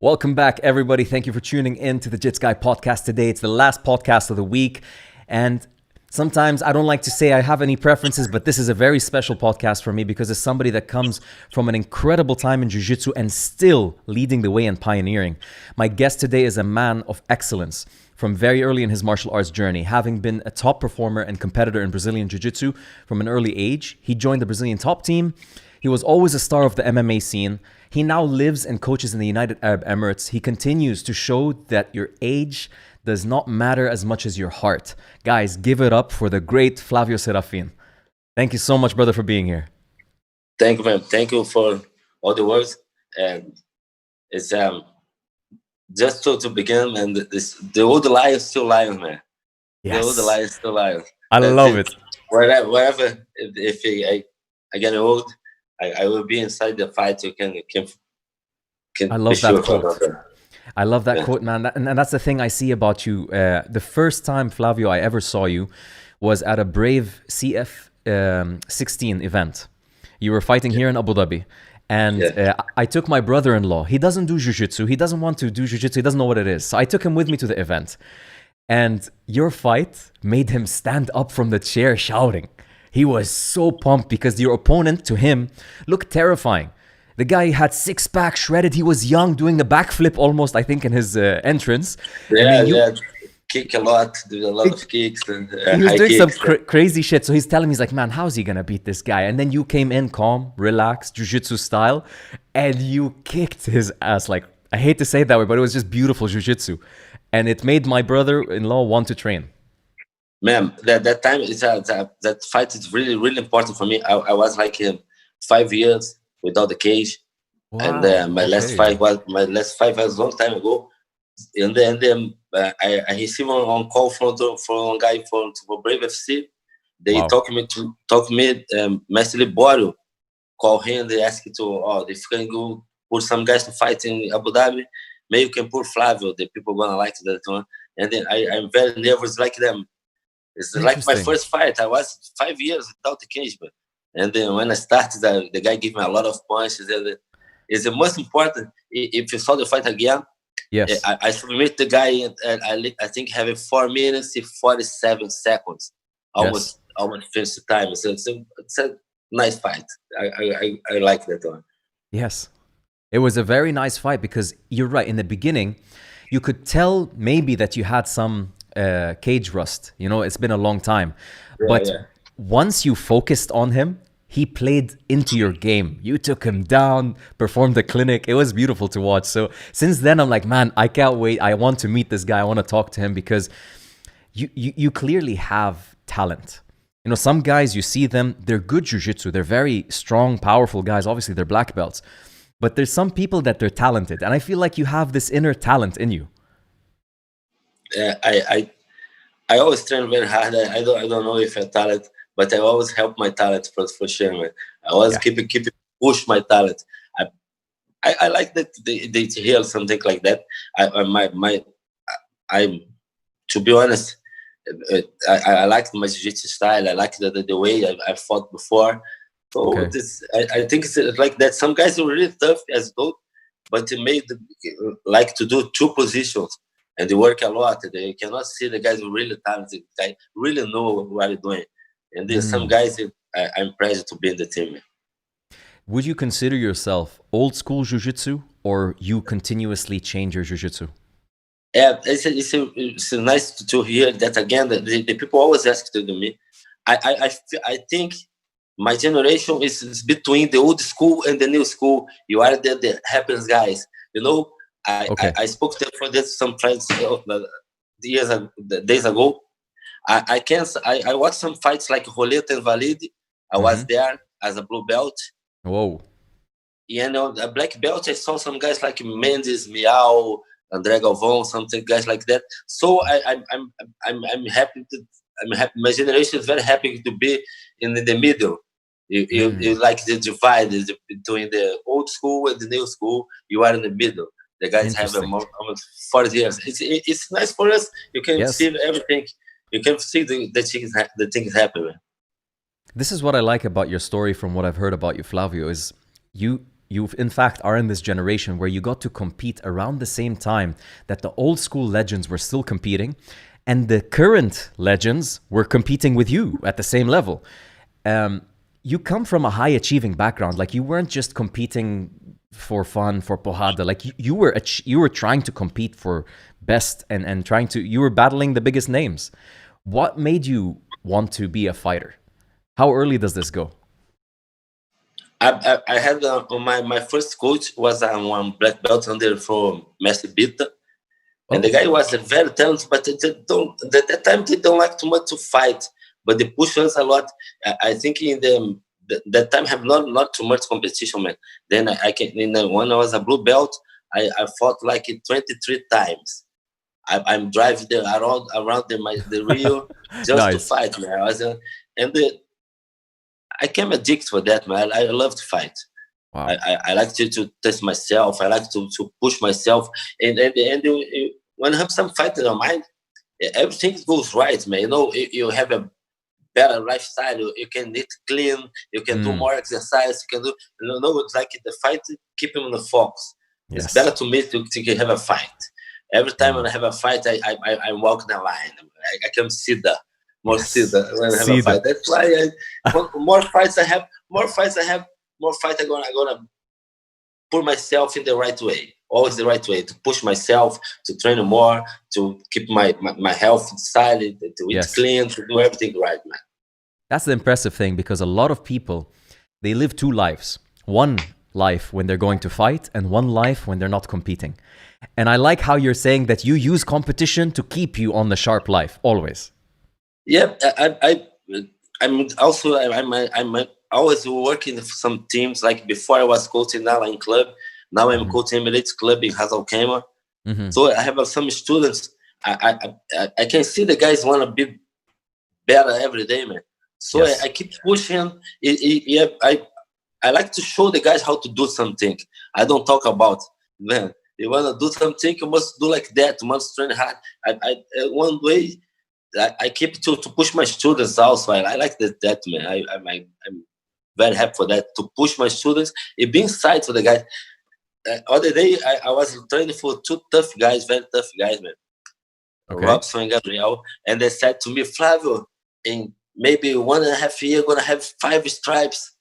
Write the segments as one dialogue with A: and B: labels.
A: Welcome back, everybody. Thank you for tuning in to the Jits Guy podcast today. It's the last podcast of the week. And sometimes I don't like to say I have any preferences, but this is a very special podcast for me because it's somebody that comes from an incredible time in Jiu-Jitsu and still leading the way and pioneering. My guest today is a man of excellence from very early in his martial arts journey. Having been a top performer and competitor in Brazilian Jiu-Jitsu from an early age, he joined the Brazilian top team. He was always a star of the MMA scene. He now lives and coaches in the United Arab Emirates. He continues to show that your age does not matter as much as your heart. Guys, give it up for the great Flavio Serafin. Thank you so much, brother, for being here.
B: Thank you, man. Thank you for all the words. And it's just to begin, and the old lion is still lion, man.
A: Yes.
B: The old lion is still lion.
A: I love it.
B: Wherever, if I get old, I will be inside the fight. You can
A: I love that
B: sure
A: quote. I love that quote, man. And that's the thing I see about you. The first time, Flavio, I ever saw you was at a Brave CF 16 event. You were fighting here in Abu Dhabi. And I took my brother-in-law. He doesn't do jiu-jitsu. He doesn't want to do jiu-jitsu. He doesn't know what it is. So I took him with me to the event. And your fight made him stand up from the chair shouting. He was so pumped because your opponent, to him, looked terrifying. The guy had six-pack shredded. He was young, doing a backflip almost, I think, in his entrance.
B: Kick a lot, do a lot of kicks. And,
A: he was doing some crazy shit. So he's telling me, he's like, man, how's he going to beat this guy? And then you came in calm, relaxed, jiu-jitsu style, and you kicked his ass. Like, I hate to say it that way, but it was just beautiful jiu-jitsu. And it made my brother-in-law want to train.
B: Man, that time that fight is really, really important for me. I was like 5 years without the cage. Wow, and my last fight was a long time ago. And then I received on call from a guy for Brave FC. They talked me, Mestre Libório call him. They asked if you can go put some guys to fight in Abu Dhabi, maybe you can put Flavio. The people gonna like that one. And then I'm very nervous like them. It's like my first fight. I was 5 years without the cage, and then when I started, the guy gave me a lot of punches. And it's the most important. If you saw the fight again,
A: yes,
B: I submit the guy, and I think having 4 minutes and 47 seconds, almost finished the time. So it's a nice fight. I like that one.
A: Yes, it was a very nice fight because you're right. In the beginning, you could tell maybe that you had some cage rust. You know, it's been a long time. But once you focused on him, he played into your game. You took him down, performed the clinic. It was beautiful to watch. So since then, I'm like, man, I can't wait. I want to meet this guy. I want to talk to him because you clearly have talent. You know, some guys, you see them, they're good jiu-jitsu. They're very strong, powerful guys. Obviously, they're black belts. But there's some people that they're talented. And I feel like you have this inner talent in you.
B: I always train very hard. I don't know if I'm talent, but I always help my talent for sure, man. I always keep push my talent. I like that they hear something like that. I'm to be honest, I like my jiu-jitsu style. I like the way I fought before. So I think it's like that. Some guys are really tough as though, but they like to do two positions. And they work a lot. They cannot see the guys who really talented. Guys really know what they're doing. And there's some guys I'm proud to be in the team.
A: Would you consider yourself old school jiu-jitsu or you continuously change your jiu-jitsu?
B: Yeah, it's nice to hear that again. The people always ask to me. I think my generation is between the old school and the new school. You are the happens guys. You know, I spoke to for this some friends days ago. I watched some fights like Roleta and Valide. I was there as a blue belt.
A: Whoa.
B: You know, a black belt. I saw some guys like Mendes, Miao, André Galvão, something guys like that. So I'm happy. I'm happy. My generation is very happy to be in the middle. You like the divide between the old school and the new school. You are in the middle. The guys have almost 40 years. It's nice for us. You can see everything. You can see the things happening.
A: This is what I like about your story from what I've heard about you, Flavio, is you you in fact are in this generation where you got to compete around the same time that the old school legends were still competing and the current legends were competing with you at the same level. You come from a high achieving background. Like, you weren't just competing for fun, for pohada. Like, you were trying to compete for best and trying to, you were battling the biggest names. What made you want to be a fighter? How early does this go?
B: I had my first coach was one black belt under from Master Bita. And the guy was very talented, but at that time they don't like too much to fight, but they push us a lot. I think in that time have not too much competition, man. Then when I was a blue belt, I fought like 23 times. I'm driving around the Rio just to fight, man. I came addicted for that, man. I love to fight. Wow. I like to test myself. I like to push myself. And when you have some fight in your mind, everything goes right, man. You know, you have a better lifestyle. You can eat clean. You can do more exercise. You can do, it's like the fight, keep him on the focus. Yes. It's better to me to have a fight. Every time when I have a fight, I walk the line. I can see the more when I have a fight. That's why more fights I have, more fights I'm gonna put myself in the right way. Always the right way, to push myself, to train more, to keep my health silent, to eat clean, to do everything right, man.
A: That's the impressive thing, because a lot of people, they live two lives. One life when they're going to fight, and one life when they're not competing. And I like how you're saying that you use competition to keep you on the sharp life, always.
B: Yeah, I'm always working for some teams. Like before I was coaching Align Club, now I'm coaching Emirates Club in Ras Al Khaimah. So I have some students. I can see the guys want to be better every day, man. So I keep pushing. I like to show the guys how to do something. I don't talk about, man, you want to do something, you must do like that. You must train hard. One way, I keep to push my students also. I like that, man. I'm very happy for that, to push my students. It being inside for the guys. Other day, I was training for two tough guys, very tough guys, man. Okay. Robson and Gabriel. And they said to me, Flavio, in maybe 1.5 years, going to have 5 stripes.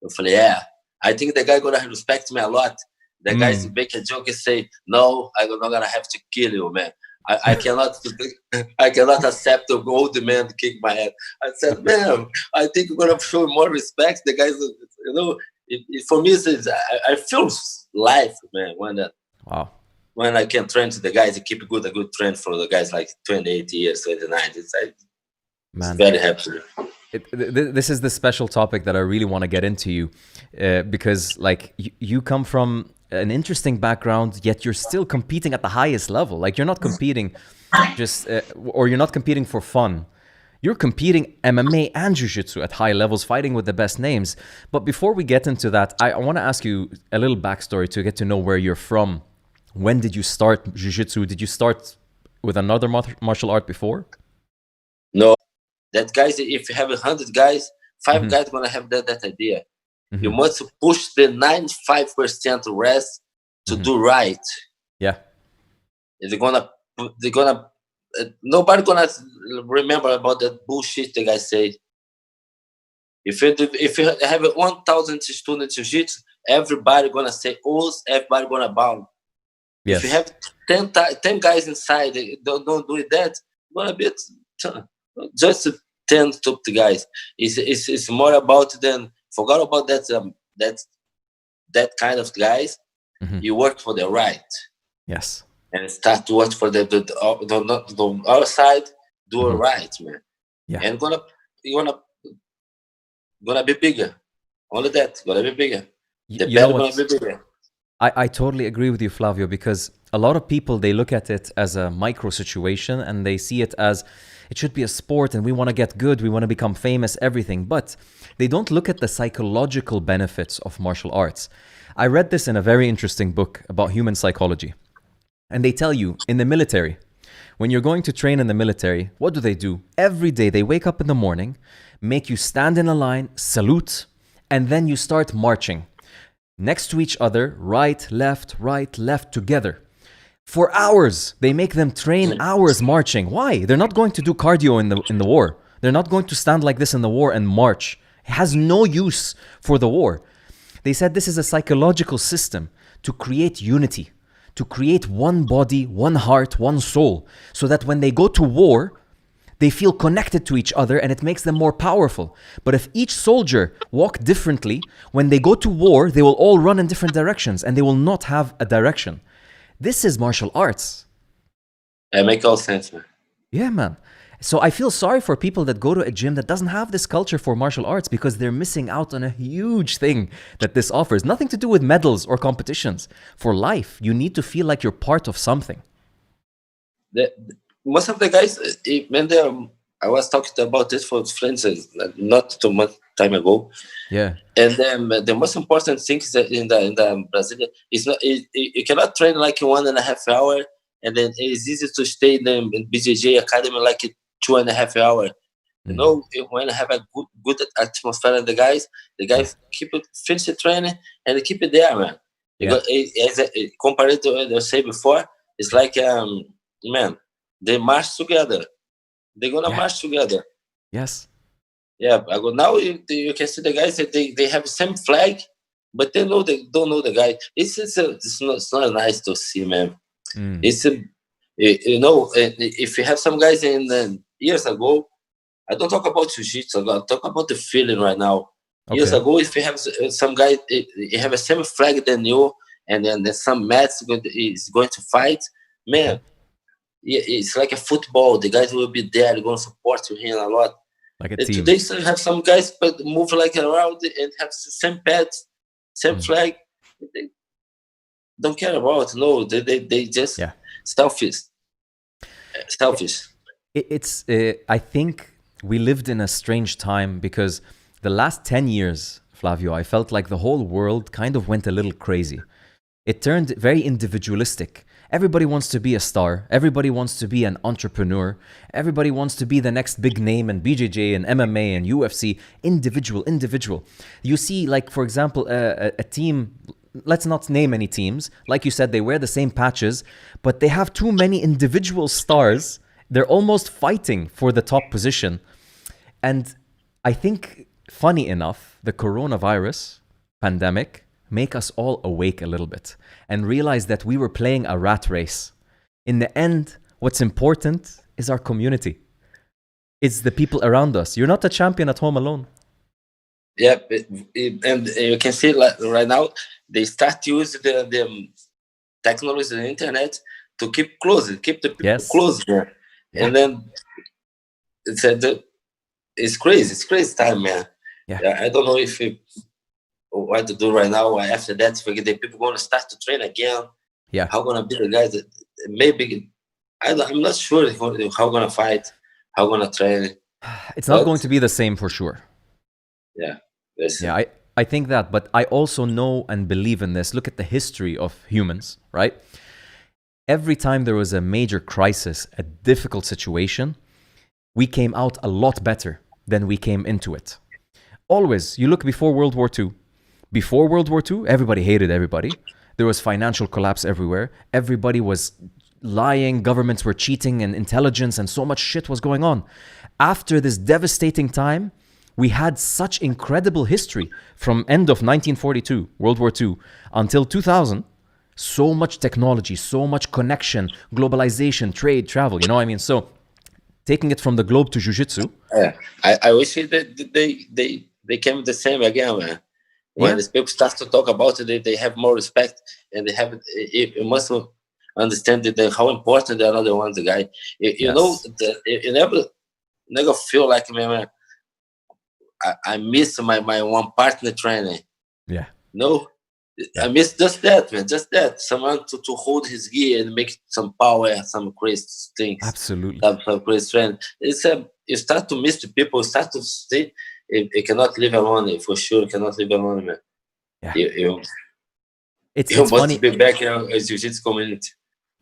B: I said, yeah. I think the guy going to respect me a lot. The guys make a joke and say, no, I'm not going to have to kill you, man. I cannot accept the old man to kick my head. I said, man, I think we're going to show more respect. The guys, for me, I feel life, man, when I can train to the guys, I keep a good trend for the guys like 28 years, 29. It's very happy.
A: This is the special topic that I really want to get into you, because like you come from an interesting background, yet you're still competing at the highest level. Like, you're not competing just, or you're not competing for fun. You're competing MMA and Jiu-Jitsu at high levels, fighting with the best names. But before we get into that, I want to ask you a little backstory to get to know where you're from. When did you start Jiu-Jitsu? Did you start with another martial art before?
B: No. That guys, if you have 100 guys, 5 guys going to have that idea. You must push the 95% rest to do right. Yeah. They're gonna nobody gonna remember about that bullshit the guys say. If you have 1,000 students in Jits, everybody gonna say O's, everybody gonna bow. Yes. If you have 10 guys inside, they don't do that, gonna be just 10 top guys. It's more about than forgot about that kind of guys. You work for the right. Yes. And start to work for the other side. Do it right, man. Yeah. And you're gonna be bigger. Only that gonna be bigger. The better gonna be bigger.
A: I totally agree with you, Flavio, because a lot of people, they look at it as a micro situation and they see it as it should be a sport and we want to get good, we want to become famous, everything. But they don't look at the psychological benefits of martial arts. I read this in a very interesting book about human psychology. And they tell you, in the military, when you're going to train in the military, what do? Every day they wake up in the morning, make you stand in a line, salute, and then you start marching. next to each other, right, left, together. For hours. They make them train hours marching. Why? They're not going to do cardio in the war. They're not going to stand like this in the war and march. It has no use for the war. They said this is a psychological system to create unity, to create one body, one heart, one soul, so that when they go to war, they feel connected to each other and it makes them more powerful. But if each soldier walk differently, when they go to war, they will all run in different directions and they will not have a direction. This is martial arts.
B: It makes all sense, man.
A: Yeah, man. So I feel sorry for people that go to a gym that doesn't have this culture for martial arts because they're missing out on a huge thing that this offers. Nothing to do with medals or competitions. For life, you need to feel like you're part of something.
B: Most of the guys, when I was talking about this for friends not too much time ago.
A: Yeah.
B: And then the most important thing is that in the Brazil is not you cannot train like 1.5 hours, and then it's easy to stay in the BJJ academy like 2.5 hours. You know, when I have a good atmosphere and the guys keep it, finish the training and they keep it there, man.
A: Yeah.
B: Because compared to what I said before, it's like man, they march together. They're gonna march together.
A: Yes.
B: Yeah, now you can see the guys that they have the same flag, but they don't know the guy. It's not nice to see, man. It's you know, if you have some guys in years ago, I don't talk about jiu-jitsu. I talk about the feeling right now. Okay. Years ago, if you have some guy, you have a same flag than you, and then there's some mats is going to fight, man. It's like a football. The guys will be there. They're going to support you a lot.
A: Like a team.
B: Today, still have some guys but move like around and have the same pads, same flag. They don't care about. No, they just selfish. Selfish.
A: It's. I think we lived in a strange time because the last 10 years, Flavio, I felt like the whole world kind of went a little crazy. It turned very individualistic. Everybody wants to be a star. Everybody wants to be an entrepreneur. Everybody wants to be the next big name in BJJ and MMA and UFC. Individual. You see, like, for example, a team, let's not name any teams. Like you said, they wear the same patches, but they have too many individual stars. They're almost fighting for the top position. And I think, funny enough, the coronavirus pandemic make us all awake a little bit and realize that we were playing a rat race. In the end, what's important is our community. It's the people around us. You're not a champion at home alone.
B: Yeah, and you can see like right now, they start to use the technology, the internet, to keep the people close. Yeah. And then it's crazy. It's crazy time, man. Yeah. I don't know if what to do right now. After that, forget the people going to start to train again. Yeah. How going to be the guys that maybe I'm not sure how going to fight, how going to train.
A: It's not going to be the same for sure.
B: Yeah.
A: Yeah, I think that, but I also know and believe in this. Look at the history of humans, right? Every time there was a major crisis, a difficult situation, we came out a lot better than we came into it. Always, you look before World War II. Before World War II, everybody hated everybody. There was financial collapse everywhere. Everybody was lying. Governments were cheating and intelligence and so much shit was going on. After this devastating time, we had such incredible history from end of 1942, World War II, until 2000. So much technology, so much connection, globalization, trade, travel, you know what I mean? So taking it from the globe to jiu-jitsu.
B: I wish that they came the same again, man. When these people start to talk about it, they have more respect and they have. You must understand how important the other one's, the guy. You know, you never feel like, man, I miss my one partner training. Yeah. No, I miss just that, man. Just that. Someone to hold his gear and make some power, some crazy things.
A: Absolutely.
B: Some crazy training. You start to miss the people. You start to see. You cannot live alone, for sure. You cannot live alone, man. Yeah. You must funny. Be back in a jiu-jitsu community.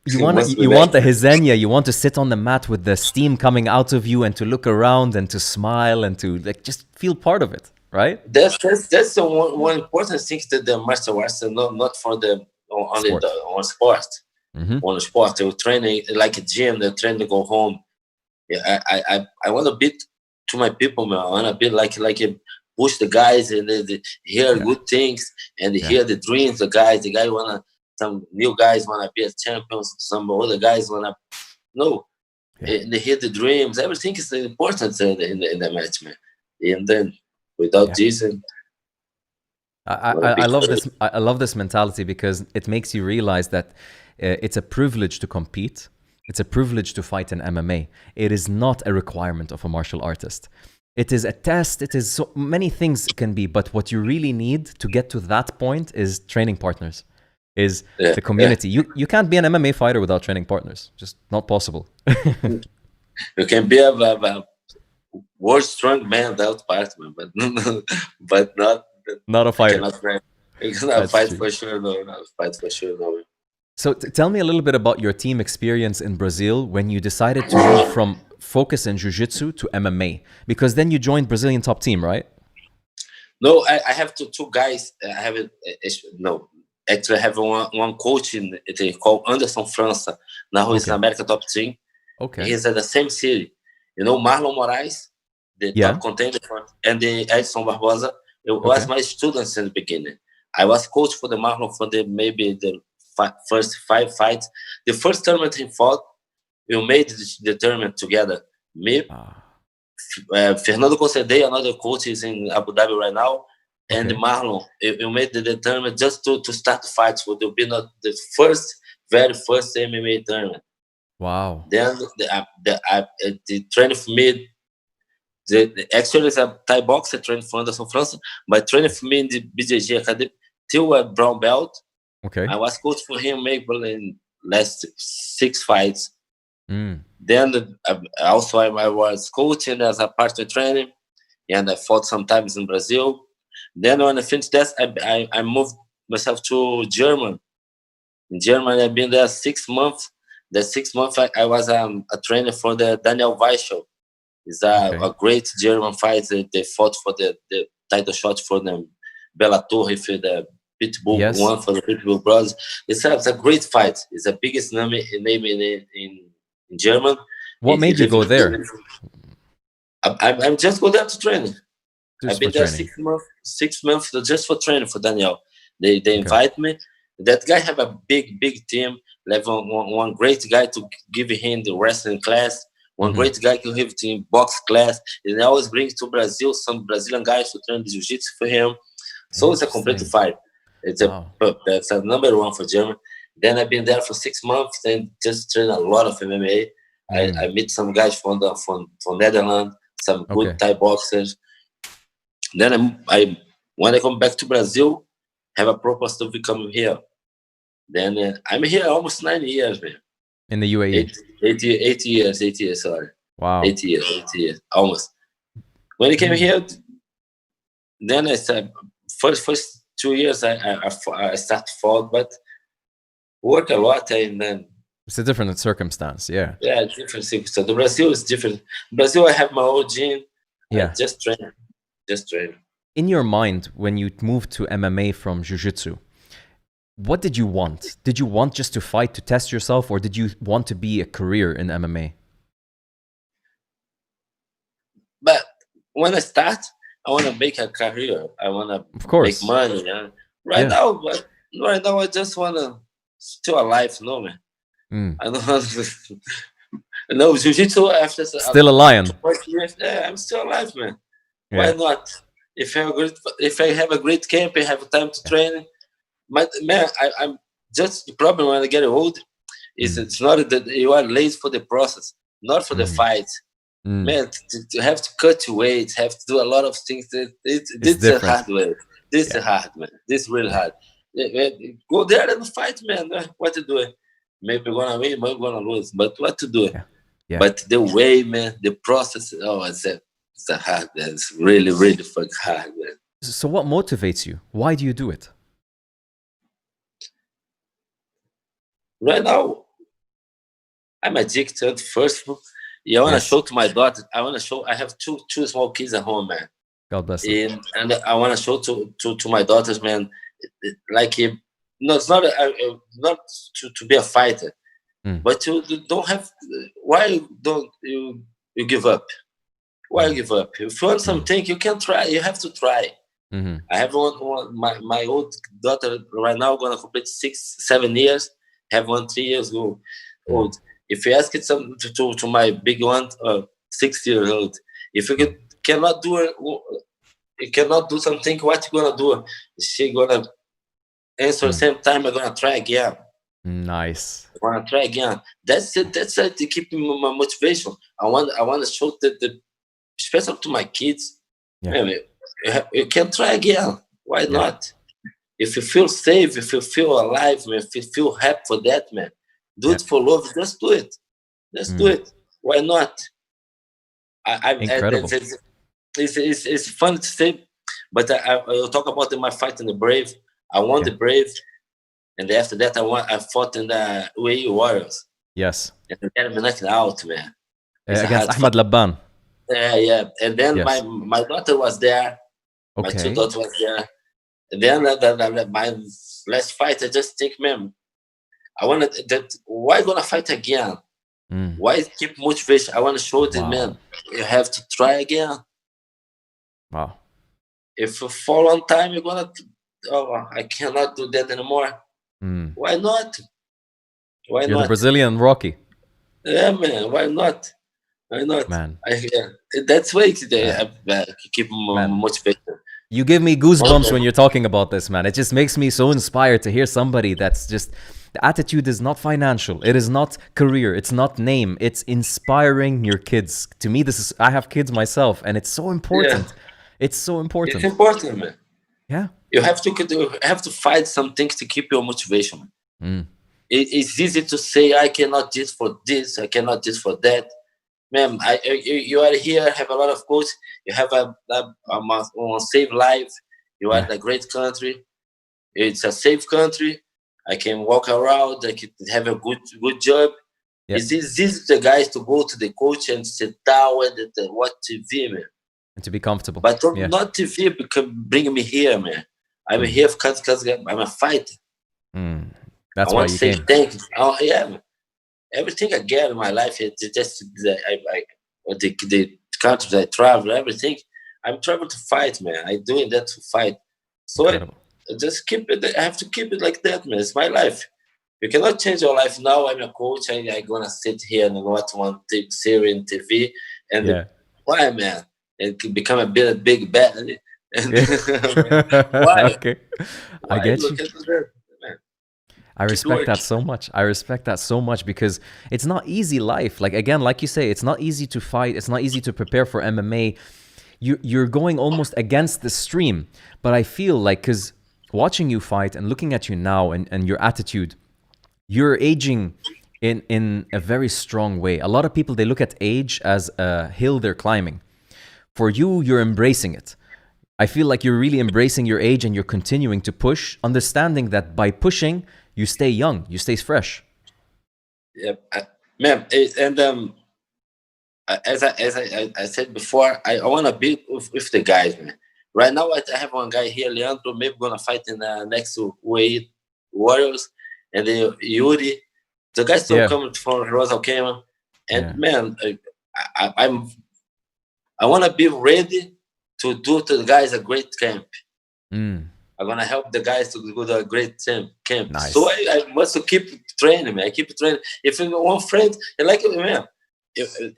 A: You want the hizenya. You want to sit on the mat with the steam coming out of you and to look around and to smile and to like just feel part of it. right?
B: That's the one important thing that the martial arts, not for the only
A: Sport.
B: on sport.
A: Mm-hmm.
B: On sport, they were training like a gym. They're training to go home. Yeah, I want to beat to my people, man. I want to be like a push the guys and they hear good things and they hear the dreams. The guys wanna, some new guys wanna be as champions. Some other guys wanna they hear the dreams. Everything is important in the match, man. And then without this,
A: I love this. I love this mentality because it makes you realize that it's a privilege to compete. It's a privilege to fight in MMA. It is not a requirement of a martial artist. It is a test. It is so many things it can be, but what you really need to get to that point is training partners, is the community. You can't be an MMA fighter without training partners. Just not possible.
B: You can be a world strong man without partner, but not
A: a fighter.
B: You cannot fight for sure. No, not fight for sure. No.
A: So tell me a little bit about your team experience in Brazil when you decided to move from focus in Jiu-Jitsu to MMA, because then you joined Brazilian top team, right?
B: No, I have two guys. I have actually I have one coach called Anderson França. Now he's in America top team.
A: Okay.
B: He's at the same city. You know Marlon Moraes, the top contender, and the Edson Barbosa. It was my students in the beginning. I was coach for the Marlon for maybe the first 5 fights. The first tournament he fought, we made the tournament together. Me, Fernando Concedei, another coach, is in Abu Dhabi right now, and Marlon. We made the tournament just to start the fights. Would be not the very first MMA tournament.
A: Wow.
B: Then the training for me. Actually, it's a Thai boxer training for Anderson França, but training for me in the BJJ academy till a brown belt.
A: Okay.
B: I was coach for him maybe in last 6 fights. Then also I was coaching as a partner training, and I fought sometimes in Brazil. Then when I finished that, I moved myself to Germany. In Germany, I've been there 6 months. The 6 months I was a trainer for the Daniel Weichel. It's a great German fighter. They fought for the title shot for the Bellator for the Pitbull one for the Pitbull brothers. It's a great fight. It's the biggest name in German.
A: What made you go there?
B: I'm just go there to train. I've been there
A: training.
B: 6 months just for training for Daniel. They invite me. That guy have a big team. Like one great guy to give him the wrestling class. One great guy to give him box class. And I always bring to Brazil some Brazilian guys to train the jiu-jitsu for him. So it's a complete fight. That's a number 1 for Germany. Then I've been there for 6 months and just train a lot of MMA. I meet some guys from Netherlands, some good Thai boxers. Then when I come back to Brazil, have a purpose to become here. Then I'm here almost 9 years, man.
A: In the UAE?
B: 8 years, sorry.
A: Wow.
B: 8 years, almost. When I came here, then I said, first 2 years I started to fall, but work a lot, and then
A: it's a different circumstance, yeah.
B: Yeah, different circumstance. The Brazil is different. Brazil, I have my own gym.
A: Yeah.
B: Just train.
A: In your mind, when you moved to MMA from Jiu-Jitsu, what did you want? Did you want just to fight to test yourself, or did you want to be a career in MMA?
B: But when I start, I want to make a career. I want to make money. Yeah? Right now, I just want to still alive, no man. I don't want to. No, jiu-jitsu after
A: still a lion.
B: Yeah, I'm still alive, man. Yeah. Why not? If I have a great camp, I have time to train. But man, I'm just the problem when I get old is it's not that you are lazy for the process, not for the fight. Man, to have to cut your weight, have to do a lot of things. This is a hard way. This is hard, man. This is really hard. Go there and fight, man. What to do? Maybe we're gonna win, maybe we're gonna lose, but what to do? Yeah. But the way, man, the process. Oh, it's a hard. Man. It's really, really fucking hard, man.
A: So, what motivates you? Why do you do it?
B: Right now, I'm addicted. First, I want to show to my daughter. I want to show. I have two small kids at home, man.
A: God bless them.
B: And I want to show to my daughters, man, like no, it's not not to be a fighter, but you don't have. Why don't you give up? Why give up? If you want something, you can try. You have to try. I have my old daughter right now going to complete 6-7 years. I have one 3 years old. If you ask it to my big one, 6 years old, if you cannot do it, you cannot do something, what you gonna do? She gonna answer the same time. I'm gonna try again.
A: Nice.
B: I wanna try again. That's it. That's it to keep my motivation. I want to show the especially to my kids. Man, you can try again. Why not? If you feel safe, if you feel alive, man, if you feel happy for that, man, do it for love. Just do it. Just do it. Why not?
A: Incredible.
B: It's fun to say, but I'll talk about my fight in the Brave. I won the Brave, and after that, I fought in the UAE Warriors.
A: Yes.
B: And then I knocked out, man.
A: Against Ahmed Labban.
B: Yeah. And then my daughter was there. My two daughters was there. And then my last fight, I just think, man, I wanted that. Why gonna fight again? Why keep motivation? I want to show this man. You have to try again.
A: Wow.
B: If you fall on time, you're gonna. Oh, I cannot do that anymore. Why not? Why
A: You're
B: not?
A: the Brazilian Rocky.
B: Yeah, man. Why not? Why not?
A: Man.
B: That's why I keep motivated.
A: You give me goosebumps when you're talking about this, man. It just makes me so inspired to hear somebody that's just... The attitude is not financial. It is not career. It's not name. It's inspiring your kids. To me, this is... I have kids myself, and it's so important. Yeah. It's so important.
B: It's important, man.
A: Yeah.
B: You have to find something to keep your motivation. It's easy to say, I cannot this for this, I cannot this for that. Man, you are here, have a lot of coaches, you have a safe life, you are in a great country. It's a safe country. I can walk around, I can have a good job. It's easy the guys to go to the coach and sit down and watch TV, man.
A: And to be comfortable.
B: But not TV bring me here, man. I'm here because I'm a fighter.
A: That's
B: I
A: why
B: want
A: you
B: to say
A: came.
B: thank you. Oh, yeah, man. Everything I get in my life, it's just the countries I travel, everything. I'm traveling to fight, man. I'm doing that to fight. So I just keep it. I have to keep it like that, man. It's my life. You cannot change your life now. I'm a coach. I'm going to sit here and watch one series on TV. And why, man? It could become a big bad. And why?
A: Okay. I get you. I respect that so much. I respect that so much because it's not easy life. Like, again, like you say, it's not easy to fight. It's not easy to prepare for MMA. You're going almost against the stream. But I feel like, because watching you fight and looking at you now and your attitude, you're aging in a very strong way. A lot of people, they look at age as a hill they're climbing. For you, you're embracing it. I feel like you're really embracing your age and you're continuing to push, understanding that by pushing, you stay young, you stay fresh.
B: Yeah, man, and as I said before, I want to be with the guys, man. Right now, I have one guy here, Leandro, maybe gonna fight in the next UAE Warriors, and then Yuri. The guys still coming from Rosa Kema, and man, I want to be ready to do to the guys a great camp. I'm gonna help the guys to go to a great camp.
A: Nice.
B: So I must keep training, man. I keep training. If you want friends, like, man,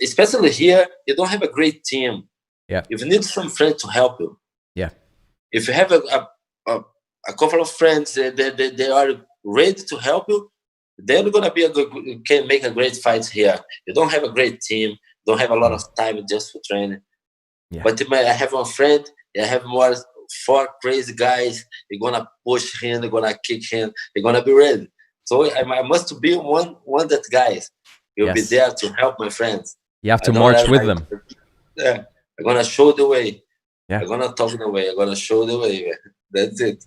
B: especially here, you don't have a great team.
A: Yeah.
B: If you need some friends to help you.
A: Yeah.
B: If you have a couple of friends they are ready to help you, then you're gonna be can make a great fight here. You don't have a great team, don't have a lot of time just for training. Yeah. But I have one friend, I have more 4 crazy guys. They're gonna push him, they're gonna kick him, they're gonna be ready. So I must be one that guys. You'll be there to help my friends.
A: You have to march with them.
B: Yeah, I'm gonna show the way. Yeah. I'm gonna talk the way. I'm gonna show the way. That's it.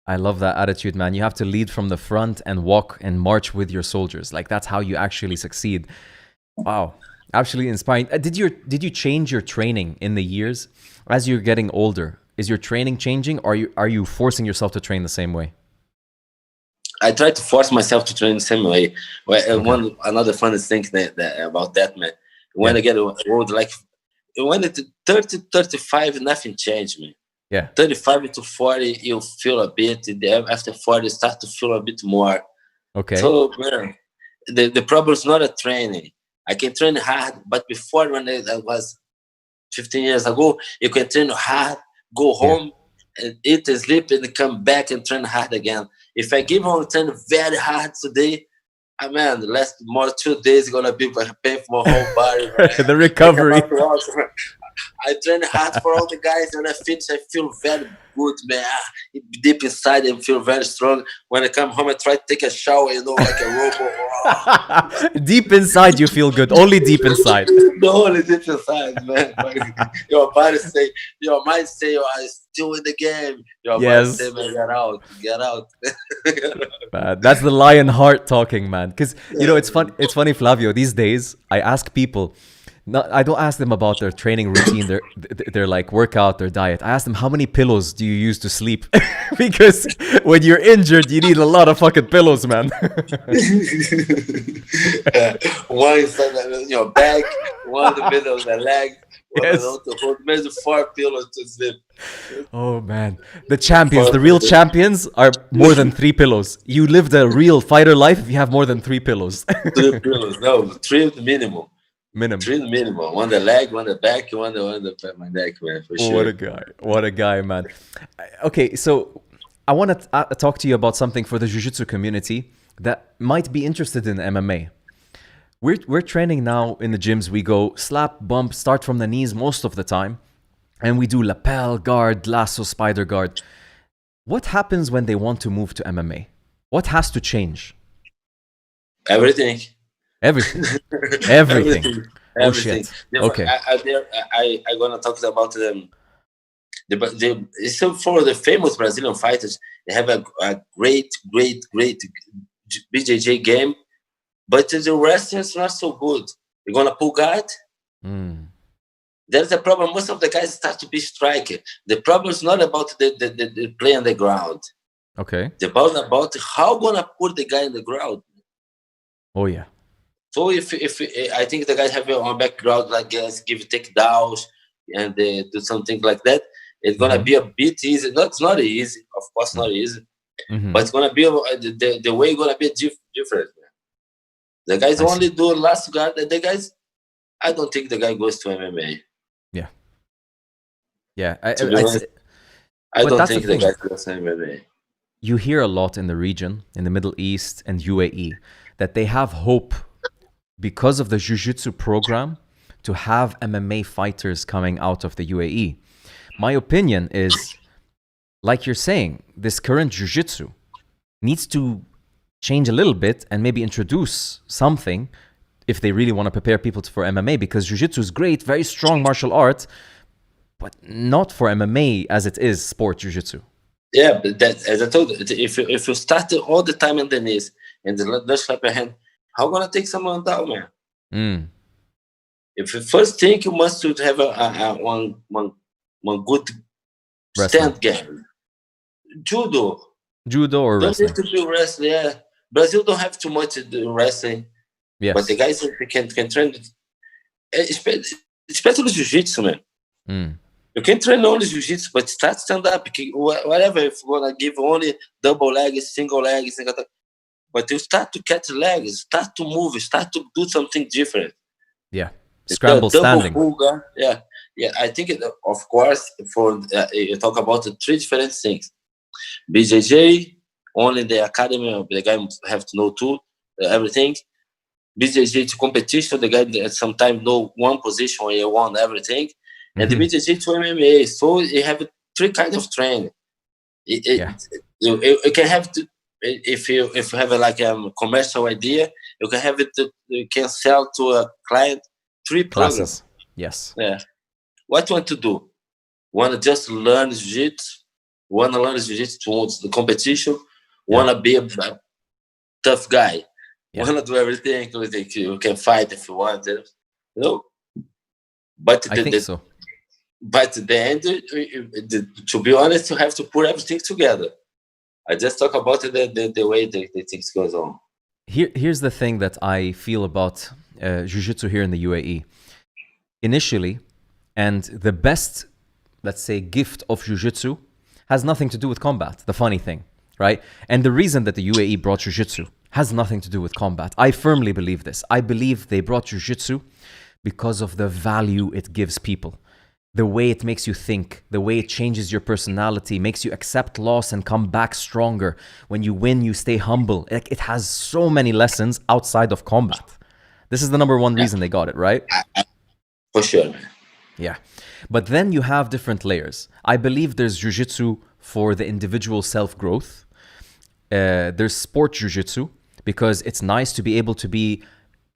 A: I love that attitude, man. You have to lead from the front and walk and march with your soldiers. Like, that's how you actually succeed. Wow. Absolutely inspiring. Did you change your training in the years as you're getting older? Is your training changing, or are you forcing yourself to train the same way?
B: I try to force myself to train the same way.
A: Okay.
B: Another funny thing about that, man. When
A: Yeah.
B: I get old, like when it's 30, 35, nothing changed, man.
A: Yeah.
B: 35 to 40, you feel a bit. After 40, you start to feel a bit more.
A: Okay.
B: So, man, the problem is not a training. I can train hard, but before, when I was 15 years ago, you can train hard, go
A: Yeah.
B: home, and eat and sleep, and come back and train hard again. If I give on train very hard today, man, the last more 2 days gonna be pain for my whole body. Man.
A: The
B: I cannot
A: recovery.
B: walk. I train hard for all the guys, and I finish. I feel very good, man. Deep inside, I feel very strong. When I come home, I try to take a shower, like a robot.
A: Deep inside, you feel good. Only deep inside.
B: The only deep inside, man. Your body say, your mind say, oh, I'm still in the game. Your body say, man, get out.
A: Man, that's the lion heart talking, man. Because it's fun. It's funny, Flavio. These days, I ask people. I don't ask them about their training routine, their like workout, their diet. I ask them, how many pillows do you use to sleep? Because when you're injured, you need a lot of fucking pillows, man.
B: One inside your back, one in the middle of the leg, maybe 4 pillows to sleep.
A: Oh man, the real champions are more than 3 pillows. You live the real fighter life if you have more than 3 pillows.
B: 3 pillows, no, 3 minimum.
A: Minimum.
B: 3 minimum. One the leg, one the back, one the my neck, man, for sure.
A: What a guy, man. Okay, so I want to talk to you about something for the jiu-jitsu community that might be interested in MMA. We're training now in the gyms. We go slap, bump, start from the knees most of the time. And we do lapel, guard, lasso, spider guard. What happens when they want to move to MMA? What has to change?
B: Everything.
A: Everything. Oh shit. Okay.
B: I'm gonna talk about them. So for the famous Brazilian fighters, they have a great BJJ game, but the wrestling is not so good. You're gonna pull guard. There's a problem. Most of the guys start to be striker. The problem is not about the play on the ground.
A: Okay.
B: The problem about how gonna put the guy in the ground.
A: Oh yeah.
B: So if I think the guys have a background like give takedowns and do something like that, it's gonna be a bit easy. It's not easy, of course, not easy, but it's gonna be the way gonna be different. The guys only do last guard. The guys, I don't think the guy goes to MMA.
A: Yeah.
B: I don't think the guy goes to MMA.
A: You hear a lot in the region, in the Middle East and UAE, that they have hope because of the jiu-jitsu program to have MMA fighters coming out of the UAE. My opinion is, like you're saying, this current jiu-jitsu needs to change a little bit and maybe introduce something if they really want to prepare people for MMA, because jiu-jitsu is great, very strong martial art, but not for MMA as it is sport jiu-jitsu.
B: Yeah, but that, as I told you, if you start all the time on the knees and just slap your hand, how gonna take someone down, man? If you first thing, you must have one good stand game. Judo
A: or
B: don't
A: wrestling.
B: need to be wrestling. Yeah, Brazil don't have too much to do wrestling.
A: Yes.
B: But the guys can train, especially jiu-jitsu, man. You can train only jiu-jitsu, but start stand up, whatever. If you're gonna give only double legs, single legs, but you start to catch legs, start to move, start to do something different.
A: Yeah, scramble standing.
B: Yeah. I think, of course, for you talk about the 3 different things. BJJ, only the academy, the guy have to know too, everything. BJJ to competition, the guy sometimes know one position where you won everything. And the BJJ to MMA. So you have 3 kinds of training. You can have to, if you have a commercial idea, you can have it. You can sell to a client 3
A: classes.
B: Programs.
A: Yes.
B: Yeah. What you want to do? Want to just learn jiu-jitsu? Want to learn jiu-jitsu towards the competition? Want to be a tough guy? Want to do everything? You can fight if you want. you know. But
A: I think so.
B: But at the end, to be honest, you have to put everything together. I just talk about the way the things goes on.
A: Here's the thing that I feel about jiu-jitsu here in the UAE. Initially, and the best, let's say, gift of jiu-jitsu has nothing to do with combat, the funny thing, right? And the reason that the UAE brought jiu-jitsu has nothing to do with combat. I firmly believe this. I believe they brought jiu-jitsu because of the value it gives people. The way it makes you think, the way it changes your personality, makes you accept loss and come back stronger. When you win, you stay humble. It has so many lessons outside of combat. This is the number one reason they got it, right?
B: For sure.
A: Yeah. But then you have different layers. I believe there's jiu-jitsu for the individual self-growth. There's sport jiu-jitsu because it's nice to be able to be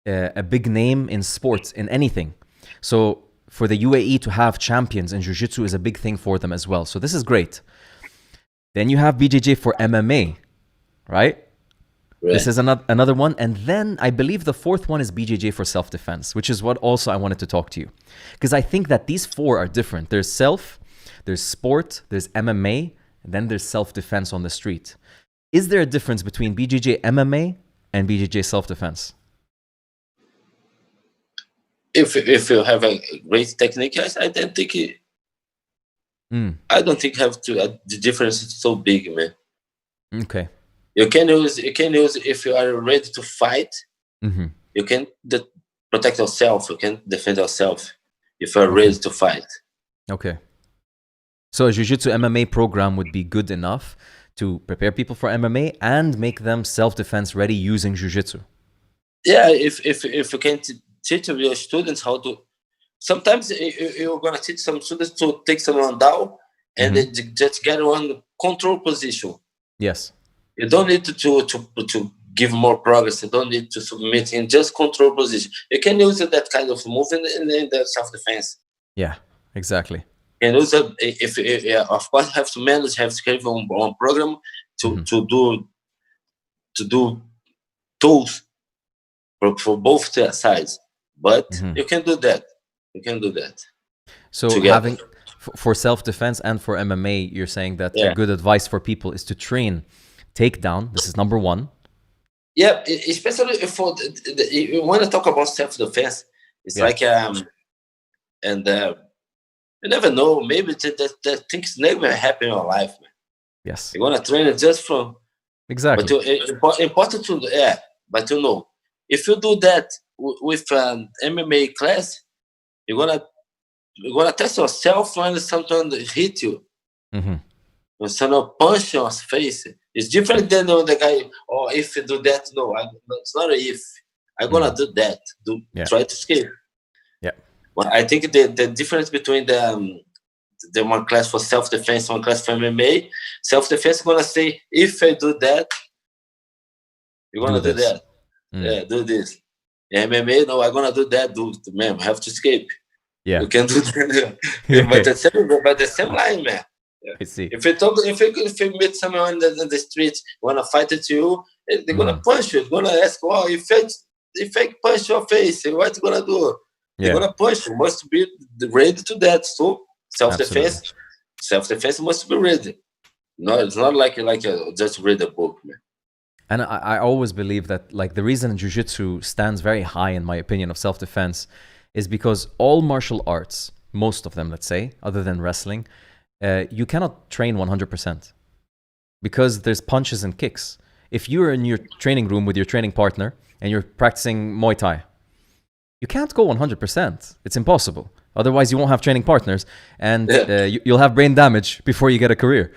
A: a big name in sports, in anything. So for the UAE to have champions in jiu-jitsu is a big thing for them as well. So this is great. Then you have BJJ for MMA, right? This is another one. And then I believe the fourth one is BJJ for self-defense, which is what also I wanted to talk to you. Because I think that these four are different. There's self, there's sport, there's MMA, and then there's self-defense on the street. Is there a difference between BJJ MMA and BJJ self-defense?
B: If you have a great technique, I don't think I don't think have to the difference is so big, man.
A: Okay.
B: You can use if you are ready to fight. You can protect yourself. You can defend yourself if you are ready to fight.
A: Okay. So a jiu-jitsu MMA program would be good enough to prepare people for MMA and make them self-defense ready using jiu-jitsu.
B: Yeah, if you can teach your students how to. Sometimes you're gonna teach some students to take someone down and they just get one control position.
A: Yes.
B: You don't need to give more progress. You don't need to submit in just control position. You can use that kind of movement in the self-defense.
A: Yeah, exactly.
B: And also, if of course have to manage, have to have one program to do tools for both sides. But you can do that. You can do that.
A: So having for self-defense and for MMA, you're saying that a good advice for people is to train takedown. This is number one.
B: Yeah, especially for you want to talk about self-defense. It's like and you never know. Maybe that things never happen in your life, man.
A: Yes,
B: you want to train it just from
A: exactly.
B: But important to but you know, if you do that with an MMA class, you're gonna test yourself when someone hit you. When someone punch your face, it's different than the guy. Oh, if you do that, no, it's not if. I'm gonna do that. Try to escape.
A: Yeah.
B: Well, I think the difference between the one class for self-defense, one class for MMA, self-defense is gonna say, if I do that, you're gonna do that. Yeah, do this. MMA, no, I'm gonna do that. Man, I have to escape.
A: Yeah,
B: you can do that. but the same line, man.
A: I see.
B: If you meet someone in the street, wanna fight at you, they're gonna punch you. They're gonna ask, "Oh, if I punch your face, what you gonna do?" They're gonna punch you. Must be ready to that. So self-defense must be ready. No, it's not like just read a book, man.
A: And I always believe that like the reason jiu-jitsu stands very high in my opinion of self-defense is because all martial arts, most of them, let's say, other than wrestling, you cannot train 100% because there's punches and kicks. If you're in your training room with your training partner and you're practicing Muay Thai, you can't go 100%. It's impossible. Otherwise, you won't have training partners and you'll have brain damage before you get a career.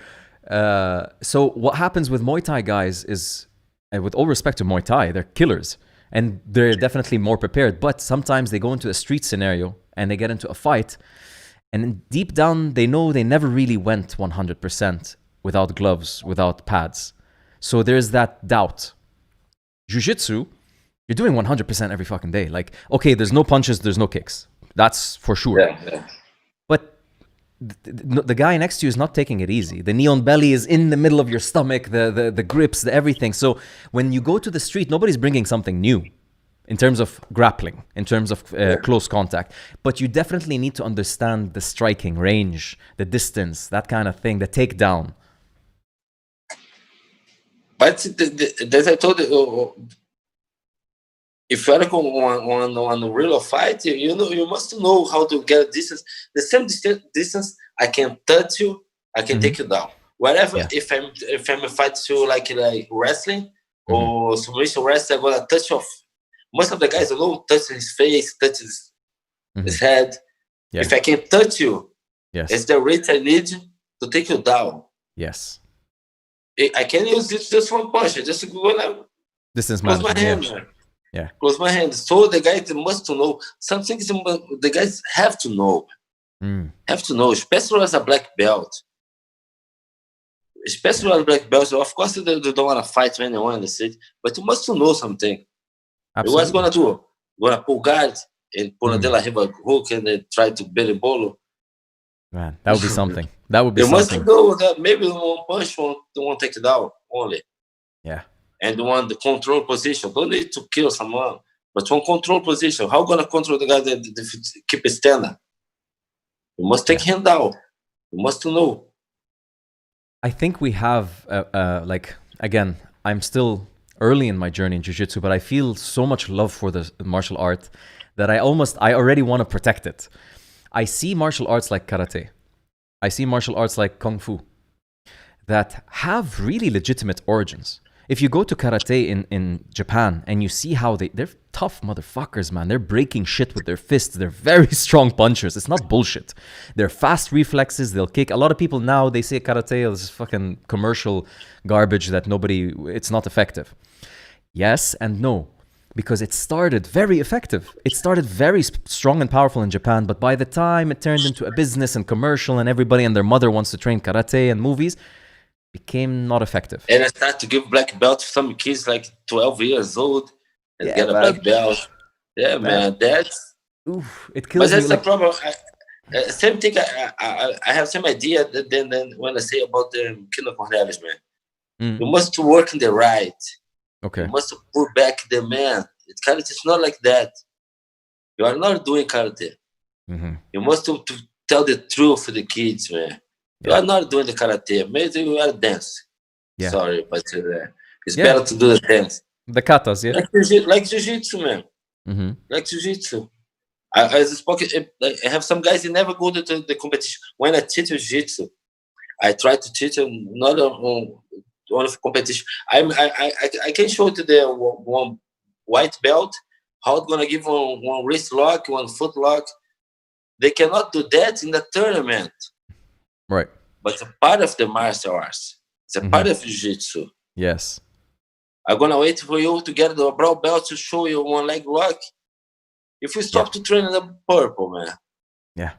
A: So what happens with Muay Thai guys is, with all respect to Muay Thai, they're killers and they're definitely more prepared. But sometimes they go into a street scenario and they get into a fight. And deep down, they know they never really went 100% without gloves, without pads. So there's that doubt. Jiu-jitsu, you're doing 100% every fucking day. Like, okay, there's no punches, there's no kicks. That's for sure.
B: Yeah.
A: But the guy next to you is not taking it easy. The knee on belly is in the middle of your stomach, the grips, the everything. So when you go to the street, nobody's bringing something new. in terms of grappling, in terms of close contact. But you definitely need to understand the striking range, the distance, that kind of thing, the takedown.
B: But as I told you, if you are on a real fight, you must know how to get a distance. The same distance, I can touch you, I can take you down. Whatever, if I'm a fight you like wrestling or submission wrestling, I'm gonna touch off. Most of the guys don't touch his face, touch his head. Yeah. If I can touch you, it's the rate I need to take you down.
A: Yes.
B: I can use just one punch. I just gonna
A: distance
B: close my hand. Yeah. Close my hand. So the guys must know some things. The guys have to know. Have to know, especially as a black belt. Especially as a black belt. So of course, they don't want to fight anyone in the city, but you must know something. Absolutely. What's gonna do? Gonna pull guard and pull a de la riva hook and then try to berimbolo.
A: Man, that would be something. That would be
B: you
A: something.
B: You must go that maybe one punch won't take it down only.
A: Yeah.
B: And one the control position. Don't need to kill someone, but one control position. How gonna control the guy that keep it standing? You must take him down. You must know.
A: I think we have again, I'm still early in my journey in jiu-jitsu, but I feel so much love for the martial art that I already want to protect it. I see martial arts like karate. I see martial arts like kung fu that have really legitimate origins. If you go to karate in Japan and you see how they're tough motherfuckers, man. They're breaking shit with their fists. They're very strong punchers. It's not bullshit. They're fast reflexes. They'll kick. A lot of people now, they say karate is fucking commercial garbage that it's not effective. Yes and no. Because it started very effective. It started very strong and powerful in Japan, but by the time it turned into a business and commercial and everybody and their mother wants to train karate and movies, became not effective.
B: And I started to give black belt to some kids like 12 years old and get a black belt. Yeah, man, that's...
A: Oof, it kills me.
B: But that's the problem. Same thing, I have same idea than when I say about the Kino Cornelis, man. You must work in the right.
A: Okay.
B: You must pull back the man. Karate is not like that. You are not doing karate. You must to tell the truth to the kids, man. You are not doing the karate. Maybe you are dance. Yeah. Sorry, but it's better to do the dance.
A: The katas, yeah.
B: Like jiu-jitsu, man. Like jiu-jitsu. I have some guys who never go to the competition. When I teach jiu-jitsu, I try to teach them not on competition. I can show to the one white belt how it's gonna give one wrist lock, one foot lock. They cannot do that in the tournament.
A: Right.
B: But it's a part of the martial arts. It's a part of jiu-jitsu.
A: Yes.
B: I'm gonna wait for you to get the brown belt to show you one leg lock. If you stop to train in the purple, man.
A: Yeah.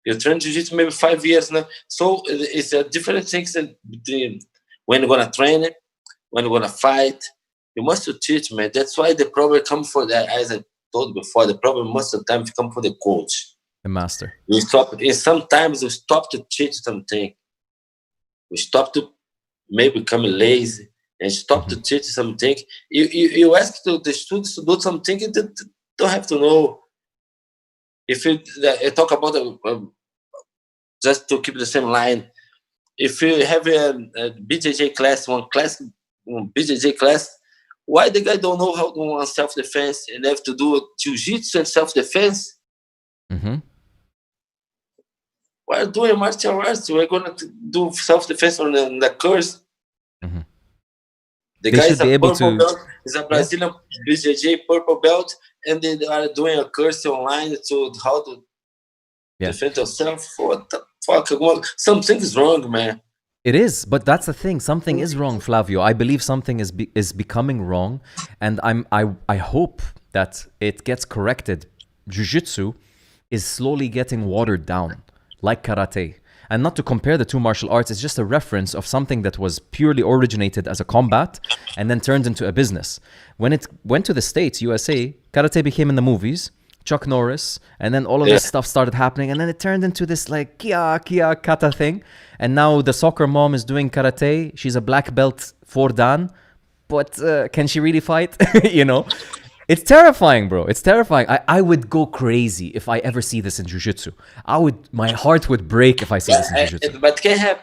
B: You train jiu-jitsu maybe 5 years now. So it's a different things between when you're gonna train it, when you're gonna fight. You must teach, man. That's why the problem comes for that. As I told before, the problem most of the time comes for the coach.
A: The master.
B: We stop. And sometimes we stop to teach something. We stop to maybe become lazy and stop to teach something. You ask the students to do something they don't have to know. If you talk about just to keep the same line, if you have a BJJ class, one BJJ class, why the guy don't know how to do self-defense and have to do jiu-jitsu and self-defense? We're doing martial arts. We're going to do self-defense on the course. The guy is a purple belt. He's a Brazilian BJJ purple belt, and they are doing a course online to how to defend yourself. What the fuck? Something is wrong, man.
A: It is, but that's the thing. Something is wrong, Flavio. I believe something is becoming wrong, and I hope that it gets corrected. Jiu-jitsu is slowly getting watered down, like karate. And not to compare the two martial arts, it's just a reference of something that was purely originated as a combat and then turned into a business. When it went to the States, USA, karate became in the movies, Chuck Norris, and then all of this stuff started happening, and then it turned into this like kia kata thing. And now the soccer mom is doing karate. She's a black belt for Dan, but can she really fight? You know? It's terrifying, bro. It's terrifying. I would go crazy if I ever see this in jiu-jitsu. My heart would break if I see this in jiu-jitsu.
B: But can help.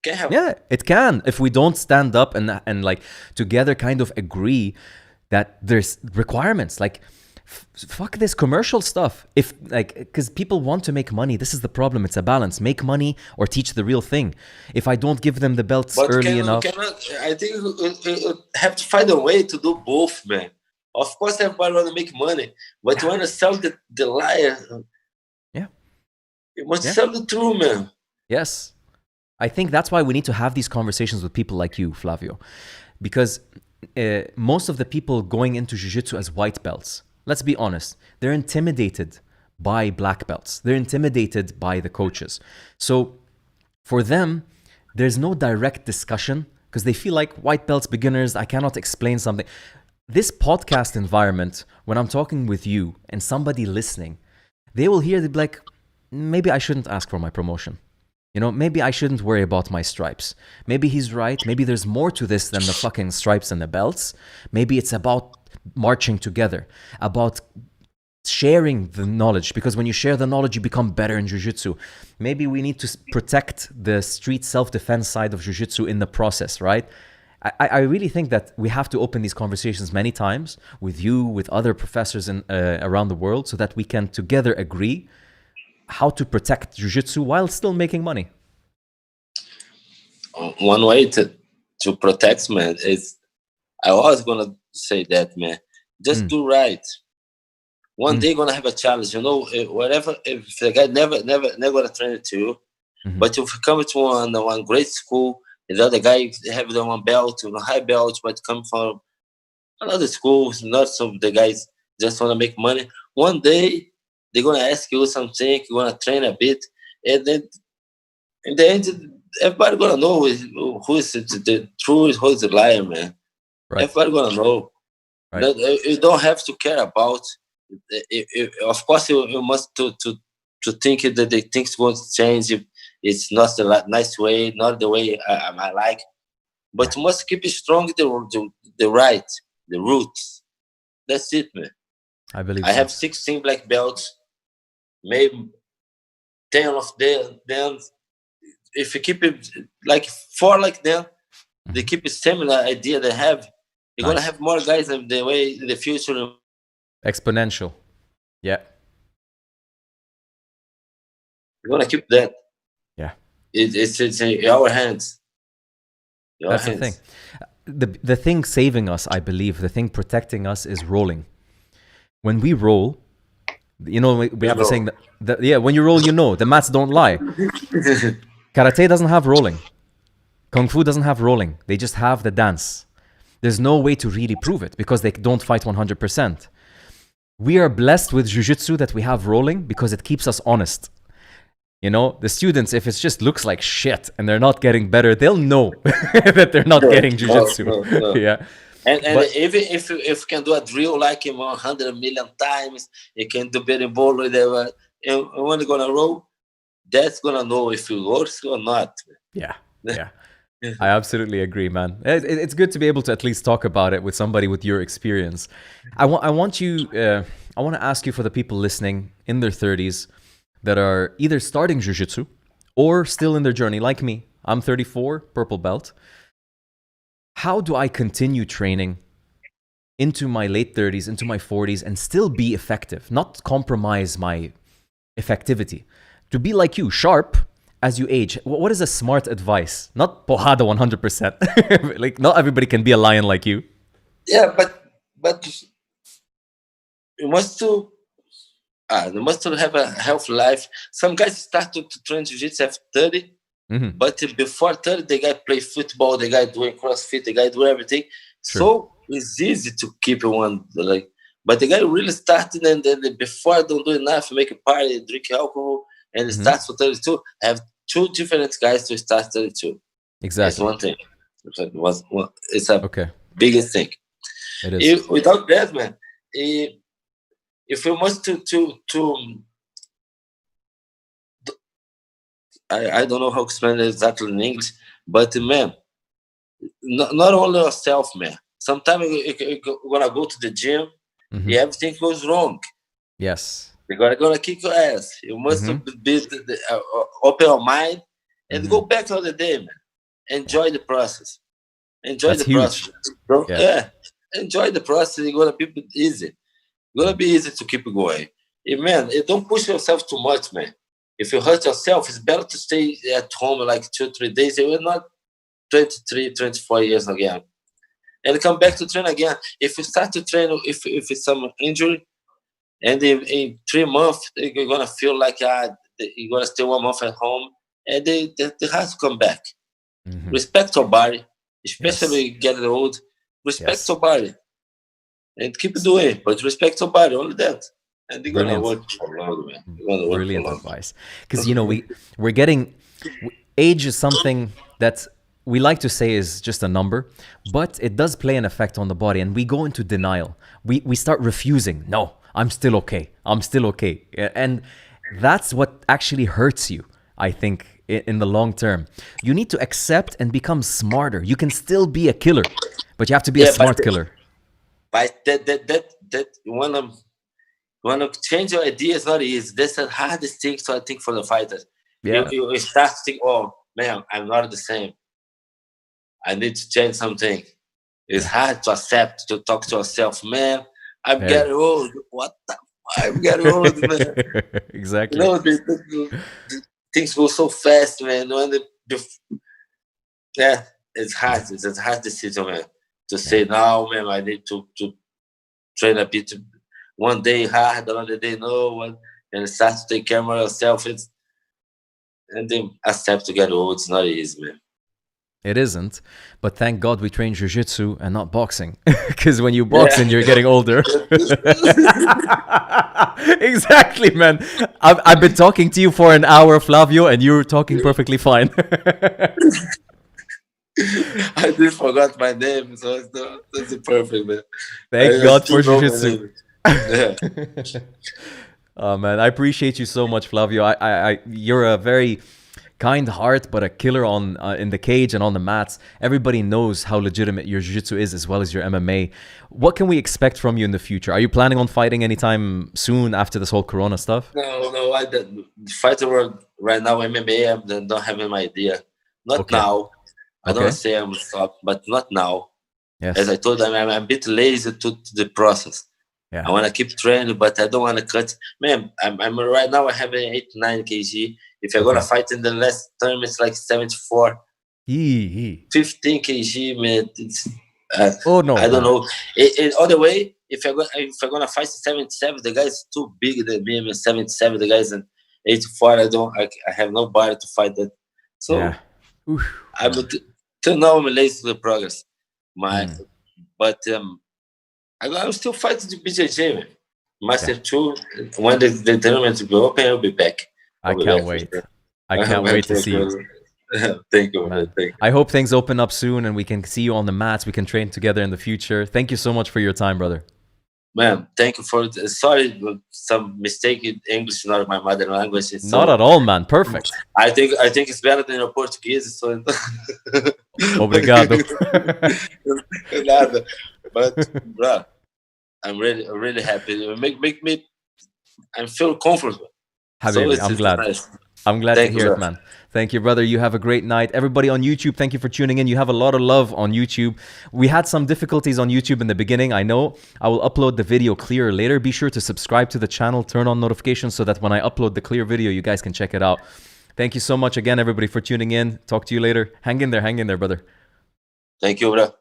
B: Can help.
A: Yeah, it can. If we don't stand up and like together kind of agree that there's requirements, like fuck this commercial stuff. If like, because people want to make money. This is the problem. It's a balance. Make money or teach the real thing. If I don't give them the belts early enough.
B: I think we have to find a way to do both, man. Of course, everybody want to make money, but you want to sell the liar.
A: Yeah.
B: You must sell the truth, man.
A: Yes. I think that's why we need to have these conversations with people like you, Flavio. Because most of the people going into jiu-jitsu as white belts, let's be honest, they're intimidated by black belts. They're intimidated by the coaches. So for them, there's no direct discussion because they feel like white belts, beginners, I cannot explain something. This podcast environment, when I'm talking with you and somebody listening, they will hear, they'll be like, maybe I shouldn't ask for my promotion. You know, maybe I shouldn't worry about my stripes. Maybe he's right. Maybe there's more to this than the fucking stripes and the belts. Maybe it's about marching together, about sharing the knowledge, because when you share the knowledge, you become better in jiu-jitsu. Maybe we need to protect the street self-defense side of jiu-jitsu in the process, right? I really think that we have to open these conversations many times with you, with other professors around the world, so that we can together agree how to protect jiu-jitsu while still making money.
B: One way to protect, man, is I was gonna say that, man. Just do right. One day you're gonna have a challenge, you know. Whatever, if the guy never gonna train it to you, but if you come to one great school, and the other guy have the one belt, high belt, but come from another school, not so the guys just wanna make money. One day they're gonna ask you something, you're gonna train a bit, and then in the end, everybody gonna know who is the true, who is the liar, man. Right. Everybody gonna know. Right. You don't have to care about. Of course, you must to think that the things won't change. It's not the nice way, not the way I like. But you must keep it strong. The right, the roots. That's it, man.
A: I believe.
B: I have 16 black belts. Maybe 10 of them. If you keep it like 4 like them, they keep a similar idea they have. You're gonna have more guys in the way in the future.
A: Exponential. Yeah.
B: You're gonna keep that.
A: Yeah.
B: It's in our hands.
A: That's the thing. The thing saving us, I believe, the thing protecting us is rolling. When we roll, you know, we have a saying that when you roll, you know, the mats don't lie. Karate doesn't have rolling. Kung Fu doesn't have rolling. They just have the dance. There's no way to really prove it because they don't fight 100%. We are blessed with jiu-jitsu that we have rolling because it keeps us honest. You know, the students, if it just looks like shit and they're not getting better, they'll know that they're not getting jiu-jitsu. No. Yeah.
B: And even if you can do a drill like him 100 million times, you can do berimbolo, whatever, and when you're gonna roll, that's gonna know if it works or not.
A: Yeah. Yeah. I absolutely agree, man. It's good to be able to at least talk about it with somebody with your experience. I want to ask you, for the people listening in their 30s that are either starting jiu-jitsu or still in their journey, like me. I'm 34, purple belt. How do I continue training into my late 30s, into my 40s, and still be effective, not compromise my effectivity? To be like you, sharp as you age. What is a smart advice? Not pohada 100%. Like, not everybody can be a lion like you.
B: Yeah, but you must have a healthy life. Some guys start to train jiu-jitsu after 30, but before 30, the guy play football, the guy doing CrossFit, the guy do everything. Sure. So it's easy to keep one, like. But the guy really started, and then before don't do enough, make a party, drink alcohol, and it starts for 32. I have 2 different guys to start 32.
A: Exactly.
B: That's one thing. It's a biggest thing.
A: It is.
B: Without that, man, if you must I don't know how to explain it exactly in English, but man, not only yourself, man. Sometimes you're gonna go to the gym everything goes wrong.
A: Yes.
B: They're gonna kick your ass. You must be open your mind and go back on the day, man. Enjoy the process. Enjoy the process. Enjoy the process. It's gonna be easy. It's gonna be easy to keep going. Man, don't push yourself too much, man. If you hurt yourself, it's better to stay at home like 2-3 days. You will not 23, 24 years again. And come back to train again. If you start to train, if it's some injury, and in 3 months, you're going to feel like you're going to stay 1 month at home, and they have to come back. Respect your body, especially getting old. Respect your body. And keep doing it, but respect your body, only that. And they're going to work for long, man.
A: Brilliant advice. Because, we're getting... Age is something that we like to say is just a number, but it does play an effect on the body, and we go into denial. We start refusing. No, I'm still okay. I'm still okay. And that's what actually hurts you, I think, in the long term. You need to accept and become smarter. You can still be a killer, but you have to be a smart killer.
B: But that want to change your idea is not easy. That's the hardest thing, so I think, for the fighters.
A: Yeah.
B: You start to think, oh, man, I'm not the same. I need to change something. It's hard to accept, to talk to yourself, man. I'm getting old. What the fuck? I'm getting old, man.
A: Exactly.
B: The things go so fast, man. It's hard. It's a hard decision, man. To say, now, man, I need to train a bit. One day hard, another day no. And start to take care of yourself. And then accept to get old. It's not easy, man.
A: It isn't, but thank God we train jiu-jitsu and not boxing, because when you box and you're getting older. Exactly, man. I've been talking to you for an hour, Flavio, and you're talking perfectly fine.
B: I did forgot my name, so that's perfect, man.
A: Thank God for jiu-jitsu. Oh man, I appreciate you so much, Flavio. You're a very kind heart, but a killer on in the cage and on the mats. Everybody knows how legitimate your jiu-jitsu is, as well as your MMA. What can we expect from you in the future? Are you planning on fighting anytime soon after this whole Corona stuff?
B: No. The fighter world right now, MMA, I don't have any idea. Not now. I don't say I'm stop, but not now.
A: Yes.
B: As I told them, I'm a bit lazy to the process. I want to keep training, but I don't want to cut. Man, I'm right now. I have an 89 kg. If I'm gonna fight in the last term, it's like 74. 15 kg, man.
A: No!
B: I don't know. Other way, if I'm gonna fight 77, the guy's too big than me. I'm 77. The guy's in 84. I have no body to fight that. So till now I'm lazy to the progress. But I'll still fight the BJJ, man. Master 2, when the tournament will be open, I'll be back.
A: I can't wait. I can't wait to see you.
B: Thank you, man. Thank you.
A: I hope things open up soon and we can see you on the mats. We can train together in the future. Thank you so much for your time, brother.
B: Man, thank you for sorry, some mistake in English, not my mother language. So
A: not at all, man. Perfect.
B: I think it's better than your Portuguese. So
A: obrigado.
B: Nada. But bro, I'm really happy. Make me. I feel comfortable.
A: Habibi, I'm glad. Nice. I'm glad to hear it, man. Thank you, brother. You have a great night. Everybody on YouTube, thank you for tuning in. You have a lot of love on YouTube. We had some difficulties on YouTube in the beginning. I know. I will upload the video clearer later. Be sure to subscribe to the channel, turn on notifications so that when I upload the clear video, you guys can check it out. Thank you so much again, everybody, for tuning in. Talk to you later. Hang in there, brother.
B: Thank you, bro.